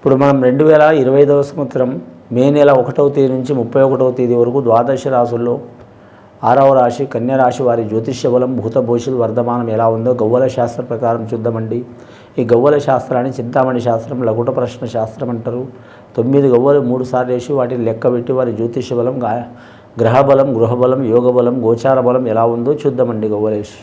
ఇప్పుడు మనం 2025వ సంవత్సరం మే నెల 1వ తేదీ నుంచి 31వ తేదీ వరకు ద్వాదశ రాశుల్లో 6వ రాశి కన్యా రాశి వారి జ్యోతిష్య బలం భూత భవిష్యత్ వర్ధమానం ఎలా ఉందో గవ్వల శాస్త్ర ప్రకారం చూద్దామండి. ఈ గవ్వల శాస్త్రాన్ని చింతామణి శాస్త్రం, లఘుట ప్రశ్న శాస్త్రం అంటారు. 9 గవ్వలు 3 సార్లు వేసి వాటిని లెక్కబెట్టి వారి జ్యోతిష్య బలం, గ్రహ బలం, గృహ బలం, యోగ బలం, గోచార బలం ఎలా ఉందో చూద్దామండి. గవ్వలేసి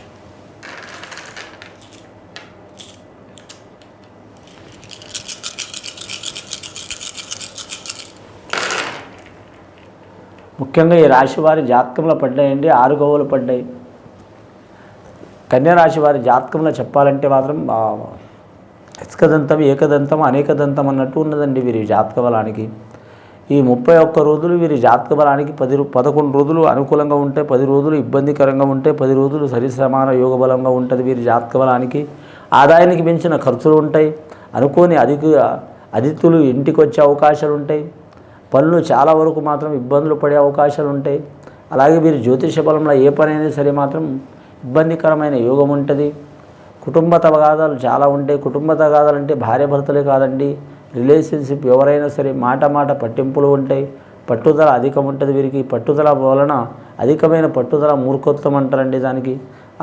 ముఖ్యంగా ఈ రాశి వారి జాతకంలో పడ్డాయండి. 6 గవ్వలు పడ్డాయి. కన్యా రాశి వారి జాతకంలో చెప్పాలంటే మాత్రం ఎస్కదంతం, ఏకదంతం, అనేకదంతం అన్నట్టు ఉన్నదండి వీరి జాతక బలానికి. ఈ 31 రోజులు వీరి జాతక బలానికి 11 రోజులు అనుకూలంగా ఉంటే, 10 రోజులు ఇబ్బందికరంగా ఉంటే, 10 రోజులు సరిసమాన యోగ బలంగా ఉంటుంది వీరి జాతక బలానికి. ఆదాయానికి మించిన ఖర్చులు ఉంటాయి. అనుకోని అతిథులు ఇంటికి వచ్చే అవకాశాలు ఉంటాయి. పనులు చాలా వరకు మాత్రం ఇబ్బందులు పడే అవకాశాలు ఉంటాయి. అలాగే వీరి జ్యోతిష బలంలో ఏ పనైనా సరే మాత్రం ఇబ్బందికరమైన యోగం ఉంటుంది. కుటుంబ తగాదాలు చాలా ఉంటాయి. కుటుంబ తగాదాలు అంటే భార్య భర్తలే కాదండి, రిలేషన్షిప్ ఎవరైనా సరే మాట పట్టింపులు ఉంటాయి. పట్టుదల అధికం ఉంటుంది వీరికి. పట్టుదల వలన అధికమైన పట్టుదల మూర్ఖత్వం అంటారండి దానికి.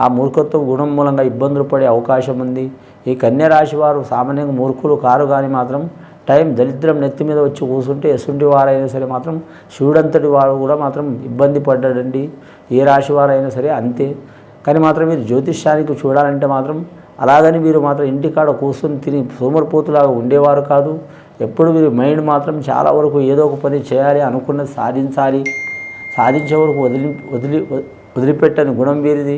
ఆ మూర్ఖత్వం గుణం మూలంగా ఇబ్బందులు పడే అవకాశం ఉంది. ఈ కన్యా రాశి వారు సామాన్యంగా మూర్ఖులు కారు, కానీ మాత్రం టైం దరిద్రం నెత్తి మీద వచ్చి కూర్చుంటే ఎసుంటి వారైనా సరే మాత్రం శివుడంతటి వాడు కూడా మాత్రం ఇబ్బంది పడ్డాడండి. ఏ రాశి వారైనా సరే అంతే. కానీ మాత్రం మీరు జ్యోతిష్యానికి చూడాలంటే మాత్రం అలాగని మీరు మాత్రం ఇంటికాడ కూర్చొని తిని సోమరిపోతులాగా ఉండేవారు కాదు. ఎప్పుడు మీరు మైండ్ మాత్రం చాలా వరకు ఏదో ఒక పని చేయాలి, అనుకున్నది సాధించాలి, సాధించే వరకు వదిలిపెట్టని గుణం వీరిది.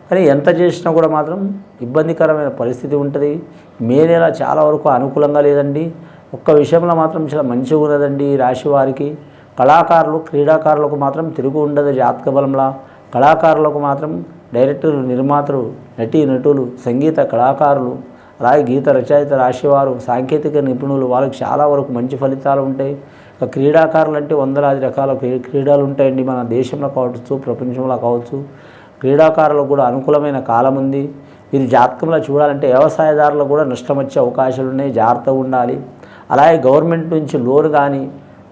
కానీ ఎంత చేసినా కూడా మాత్రం ఇబ్బందికరమైన పరిస్థితి ఉంటుంది. మే నెల చాలా వరకు అనుకూలంగా లేదండి. ఒక్క విషయంలో మాత్రం చాలా మంచిగా ఉన్నదండి ఈ రాశి వారికి. కళాకారులు, క్రీడాకారులకు మాత్రం తిరుగు ఉండదు జాతక బలంలా. కళాకారులకు మాత్రం డైరెక్టర్లు, నిర్మాతలు, నటులు, సంగీత కళాకారులు, అలాగే గీత రచయిత రాశివారు, సాంకేతిక నిపుణులు, వాళ్ళకి చాలా వరకు మంచి ఫలితాలు ఉంటాయి. క్రీడాకారులు అంటే వందలాది రకాల క్రీడలు ఉంటాయండి. మన దేశంలో కావచ్చు, ప్రపంచంలో కావచ్చు. క్రీడాకారులకు కూడా అనుకూలమైన కాలం ఉంది. వీరి జాతకంలో చూడాలంటే వ్యవసాయదారులకు కూడా నష్టం వచ్చే అవకాశాలు ఉన్నాయి, జాగ్రత్తగా ఉండాలి. అలాగే గవర్నమెంట్ నుంచి లోన్ కానీ,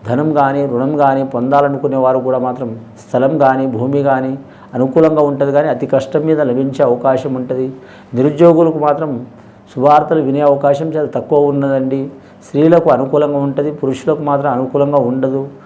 ధనం కానీ, రుణం కానీ పొందాలనుకునే వారు కూడా మాత్రం స్థలం కానీ, భూమి కానీ అనుకూలంగా ఉంటుంది. కానీ అతి కష్టం మీద లభించే అవకాశం ఉంటుంది. నిరుద్యోగులకు మాత్రం శుభార్తలు వినే అవకాశం చాలా తక్కువ ఉన్నదండి. స్త్రీలకు అనుకూలంగా ఉంటుంది, పురుషులకు మాత్రం అనుకూలంగా ఉండదు.